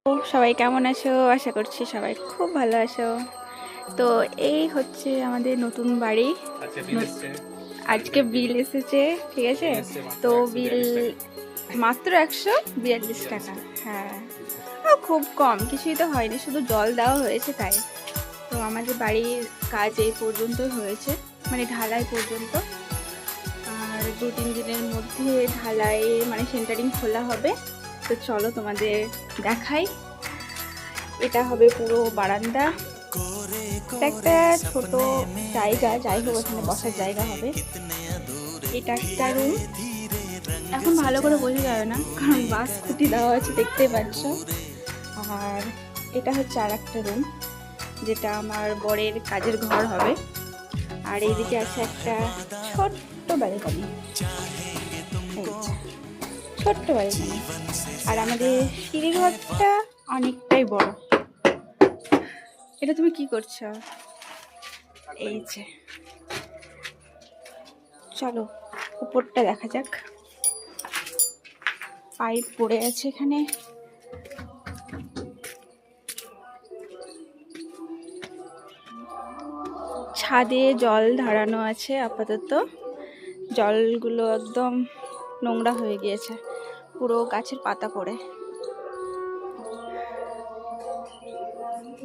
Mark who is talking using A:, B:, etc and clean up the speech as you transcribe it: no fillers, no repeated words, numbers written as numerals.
A: সবাই কেমন আছো? আশা করছি সবাই খুব ভালো আছো। তো এই হচ্ছে আমাদের নতুন বাড়ি। আজকে বিল এসেছে, ঠিক আছে? তো বিল মাত্র 142 টাকা। হ্যাঁ, খুব কম, কিছুই তো হয়নি, শুধু জল দেওয়া হয়েছে তাই। তো আমাদের বাড়ির কাজ এই পর্যন্ত হয়েছে, মানে ঢালাই পর্যন্ত। আর 2-3 দিনের মধ্যে ঢালাই মানে সেন্টারিং খোলা হবে। তো চলো তোমাদের দেখাই। এটা হবে পুরো বারান্দা, একটা ছোট জায়গা, যাই হোক এখানে বসার জায়গা হবে। এটা একটা রুম, এখন ভালো করে বোঝা যাবে না কারণ বাঁশ খুঁটি দেওয়া আছে, দেখতেই পাচ্ছ। আর এটা হচ্ছে আর একটা রুম, যেটা আমার বরের কাজের ঘর হবে। আর এইদিকে আছে একটা ছোট্ট ব্যালকনি, ছোট্ট ব্যালকনি। আর আমাদের সিঁড়ি ঘরটা অনেকটাই বড়। এটা তুমি কি করছো? এই যে, চলো উপরটা দেখা যাক। পাইপ পড়ে আছে এখানে। ছাদে জল ধারানো আছে, আপাতত জলগুলো একদম নোংরা হয়ে গিয়েছে, পুরো গাছের পাতা পড়ে।